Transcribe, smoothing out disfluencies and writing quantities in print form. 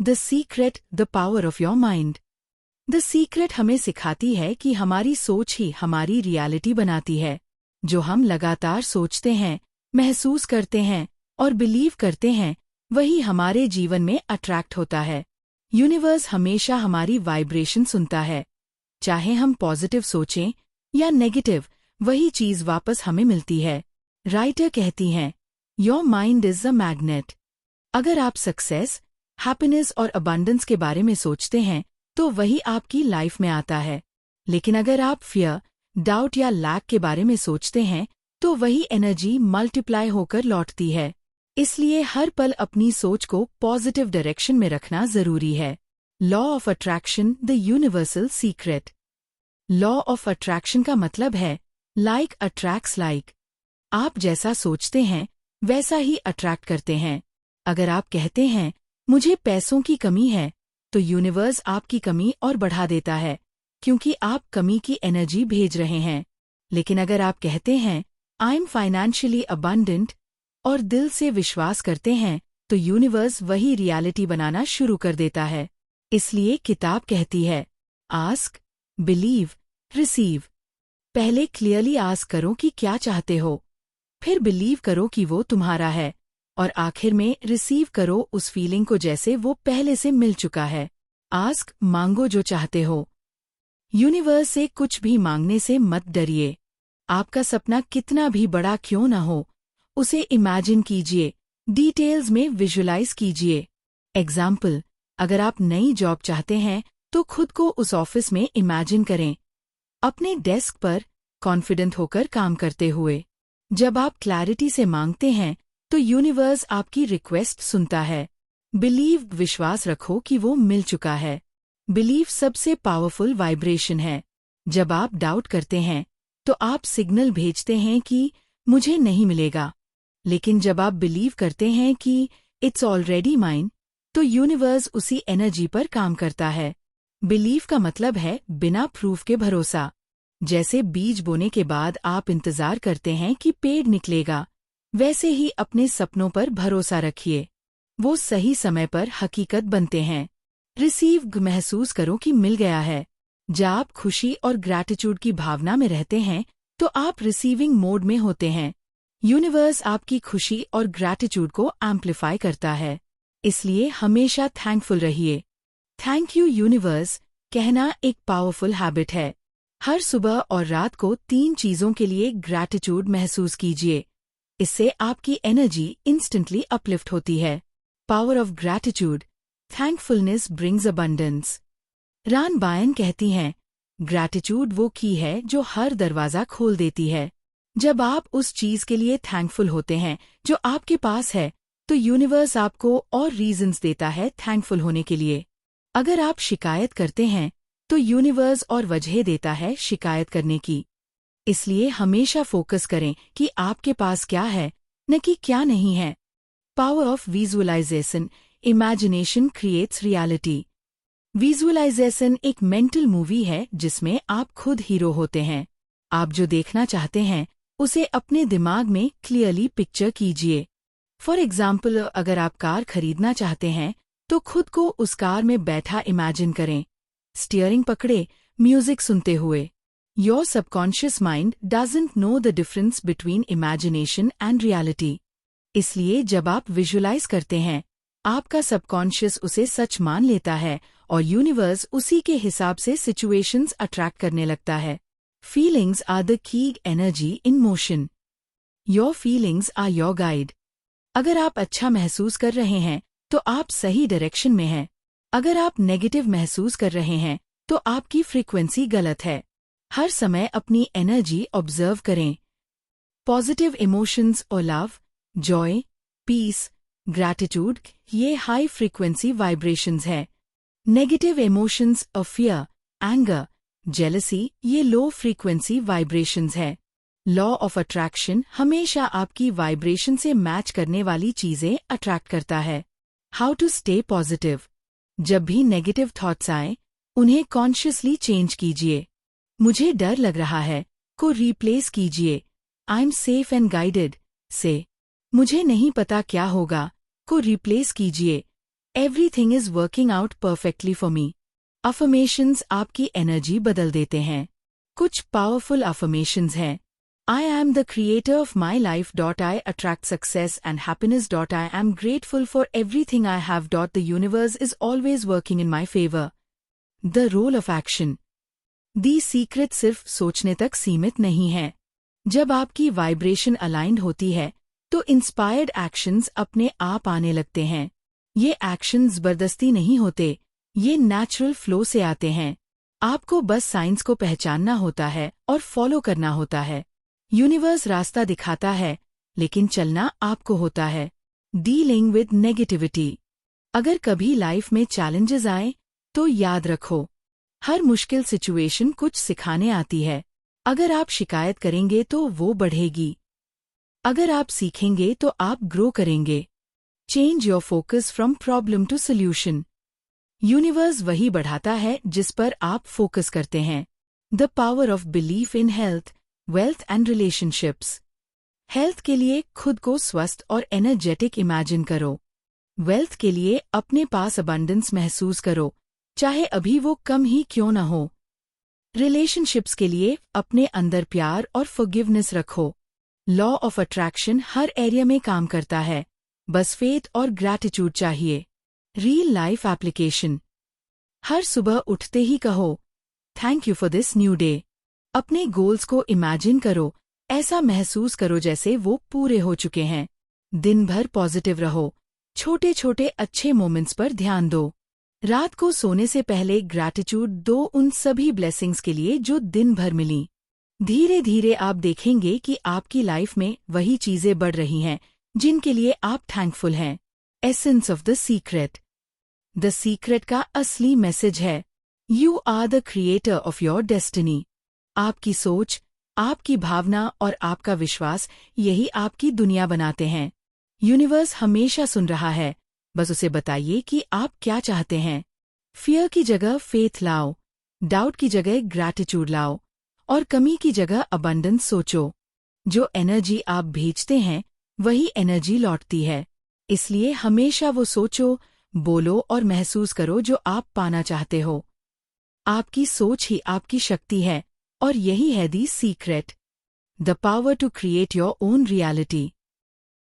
The secret, the power of your mind. The secret हमें सिखाती है कि हमारी सोच ही हमारी रियलिटी बनाती है। जो हम लगातार सोचते हैं, महसूस करते हैं और बिलीव करते हैं, वही हमारे जीवन में अट्रैक्ट होता है। यूनिवर्स हमेशा हमारी वाइब्रेशन सुनता है। चाहे हम पॉजिटिव सोचें या नेगेटिव, वही चीज वापस हमें मिलती है। राइटर कहती हैं, your mind is a magnet. अगर आप सक्सेस, हैप्पीनेस और अबंडेंस के बारे में सोचते हैं, तो वही आपकी लाइफ में आता है। लेकिन अगर आप फियर, डाउट या लैक के बारे में सोचते हैं, तो वही एनर्जी मल्टीप्लाई होकर लौटती है। इसलिए हर पल अपनी सोच को पॉजिटिव डायरेक्शन में रखना जरूरी है। Law of attraction, the universal secret. Law of attraction का मतलब है लाइक अट्रैक्ट्स लाइक। आप जैसा सोचते हैं वैसा ही अट्रैक्ट करते हैं। अगर आप कहते हैं मुझे पैसों की कमी है, तो यूनिवर्स आपकी कमी और बढ़ा देता है, क्योंकि आप कमी की एनर्जी भेज रहे हैं। लेकिन अगर आप कहते हैं आई एम फाइनेंशियली अबंडेंट और दिल से विश्वास करते हैं, तो यूनिवर्स वही रियलिटी बनाना शुरू कर देता है। इसलिए किताब कहती है, आस्क, बिलीव, रिसीव। पहले क्लियरली आस्क करो कि क्या चाहते हो, फिर बिलीव करो कि वो तुम्हारा है, और आखिर में रिसीव करो उस फीलिंग को जैसे वो पहले से मिल चुका है। आस्क, मांगो जो चाहते हो। यूनिवर्स से कुछ भी मांगने से मत डरिए। आपका सपना कितना भी बड़ा क्यों न हो, उसे इमेजिन कीजिए, डिटेल्स में विजुलाइज कीजिए। एग्जाम्पल, अगर आप नई जॉब चाहते हैं, तो खुद को उस ऑफिस में इमेजिन करें, अपने डेस्क पर कॉन्फिडेंट होकर काम करते हुए। जब आप क्लैरिटी से मांगते हैं, तो यूनिवर्स आपकी रिक्वेस्ट सुनता है। बिलीव, विश्वास रखो कि वो मिल चुका है। बिलीव सबसे पावरफुल वाइब्रेशन है। जब आप डाउट करते हैं, तो आप सिग्नल भेजते हैं कि मुझे नहीं मिलेगा। लेकिन जब आप बिलीव करते हैं कि इट्स ऑलरेडी माइन, तो यूनिवर्स उसी एनर्जी पर काम करता है। बिलीव का मतलब है बिना प्रूफ के भरोसा। जैसे बीज बोने के बाद आप इंतजार करते हैं कि पेड़ निकलेगा, वैसे ही अपने सपनों पर भरोसा रखिए। वो सही समय पर हकीकत बनते हैं। रिसीव, महसूस करो कि मिल गया है। जब आप खुशी और ग्रैटिट्यूड की भावना में रहते हैं, तो आप रिसीविंग मोड में होते हैं। यूनिवर्स आपकी खुशी और ग्रैटिट्यूड को एम्प्लीफाई करता है। इसलिए हमेशा थैंकफुल रहिए। थैंक यू यूनिवर्स कहना एक पावरफुल हैबिट है। हर सुबह और रात को 3 चीजों के लिए ग्रैटिट्यूड महसूस कीजिए। इससे आपकी एनर्जी इंस्टेंटली अपलिफ्ट होती है। Power of gratitude, thankfulness brings abundance. Run Bayern कहती हैं, ग्रैटिट्यूड वो की है जो हर दरवाजा खोल देती है। जब आप उस चीज के लिए थैंकफुल होते हैं जो आपके पास है, तो यूनिवर्स आपको और रीजंस देता है थैंकफुल होने के लिए। अगर आप शिकायत करते हैं, तो यूनिवर्स और वजह देता है शिकायत करने की। इसलिए हमेशा फोकस करें कि आपके पास क्या है, न कि क्या नहीं है। Power of visualisation, imagination creates reality. Visualisation एक मेंटल मूवी है जिसमें आप खुद हीरो होते हैं। आप जो देखना चाहते हैं, उसे अपने दिमाग में क्लियरली पिक्चर कीजिए। फॉर एग्जाम्पल, अगर आप कार खरीदना चाहते हैं, तो खुद को उस कार में बैठा इमेजिन करें, स्टीयरिंग पकड़े, म्यूजिक सुनते हुए। Your subconscious mind doesn't know the difference between imagination and reality. इसलिए जब आप विजुलाइज करते हैं, आपका सबकॉन्शियस उसे सच मान लेता है और यूनिवर्स उसी के हिसाब से सिचुएशंस अट्रैक्ट करने लगता है। Feelings are the key energy in motion. Your feelings are your guide. अगर आप अच्छा महसूस कर रहे हैं, तो आप सही डायरेक्शन में हैं। अगर आप नेगेटिव महसूस कर रहे हैं, तो आपकी फ्रीक्वेंसी गलत है। हर समय अपनी एनर्जी ऑब्जर्व करें। पॉजिटिव इमोशंस और लव, जॉय, पीस, ग्रैटिट्यूड, ये हाई फ्रीक्वेंसी वाइब्रेशंस हैं। नेगेटिव इमोशंस और फियर, एंगर, जेलसी, ये लो फ्रीक्वेंसी वाइब्रेशंस हैं। लॉ ऑफ अट्रैक्शन हमेशा आपकी वाइब्रेशन से मैच करने वाली चीजें अट्रैक्ट करता है। How to stay positive. जब भी नेगेटिव थॉट्स आए, उन्हें कॉन्शियसली चेंज कीजिए। मुझे डर लग रहा है को रिप्लेस कीजिए I am safe and guided से। मुझे नहीं पता क्या होगा को रिप्लेस कीजिए everything is working out perfectly for me. Affirmations आपकी एनर्जी बदल देते हैं। कुछ पावरफुल अफर्मेशंस हैं। I am the creator of my life. I attract success and happiness. I am grateful for everything I have. The universe is always working in my favor. The role of action. The secret सिर्फ सोचने तक सीमित नहीं है। जब आपकी vibration aligned होती है तो इंस्पायर्ड एक्शंस अपने आप आने लगते हैं। ये एक्शंस जबरदस्ती नहीं होते, ये नेचुरल फ्लो से आते हैं। आपको बस साइंस को पहचानना होता है और फॉलो करना होता है। यूनिवर्स रास्ता दिखाता है, लेकिन चलना आपको होता है। Dealing with negativity. अगर कभी लाइफ में चैलेंजेस आए तो याद रखो, हर मुश्किल सिचुएशन कुछ सिखाने आती है। अगर आप शिकायत करेंगे तो वो बढ़ेगी। अगर आप सीखेंगे तो आप ग्रो करेंगे। Change your focus from problem to solution. Universe वही बढ़ाता है जिस पर आप फोकस करते हैं। The power of belief in health, wealth and relationships. Health के लिए खुद को स्वस्थ और एनर्जेटिक इमेजिन करो। वेल्थ के लिए अपने पास अबंडेंस महसूस करो, चाहे अभी वो कम ही क्यों न हो। रिलेशनशिप्स के लिए अपने अंदर प्यार और फॉरगिवनेस रखो। Law of attraction her area में काम करता है, बस फेथ और ग्रैटिट्यूड चाहिए। Real life application. हर सुबह उठते ही कहो, thank you for this new day. अपने गोल्स को इमेजिन करो, ऐसा महसूस करो जैसे वो पूरे हो चुके हैं। दिन भर पॉजिटिव रहो, छोटे छोटे अच्छे मोमेंट्स पर ध्यान दो। रात को सोने से पहले ग्रैटिट्यूड दो उन सभी ब्लेसिंग्स के लिए जो दिन भर मिली। धीरे धीरे आप देखेंगे कि आपकी लाइफ में वही चीजें बढ़ रही हैं जिनके लिए आप थैंकफुल हैं। Essence of the secret. The secret का असली मैसेज है, you are the creator of your destiny. आपकी सोच, आपकी भावना और आपका विश्वास यही आपकी दुनिया बनाते हैं। यूनिवर्स हमेशा सुन रहा है, बस उसे बताइए कि आप क्या चाहते हैं। फियर की जगह फेथ लाओ, डाउट की जगह ग्रैटिट्यूड लाओ और कमी की जगह अबंडेंस सोचो। जो एनर्जी आप भेजते हैं वही एनर्जी लौटती है। इसलिए हमेशा वो सोचो, बोलो और महसूस करो जो आप पाना चाहते हो। आपकी सोच ही आपकी शक्ति है और यही है the secret. The power to create your own reality.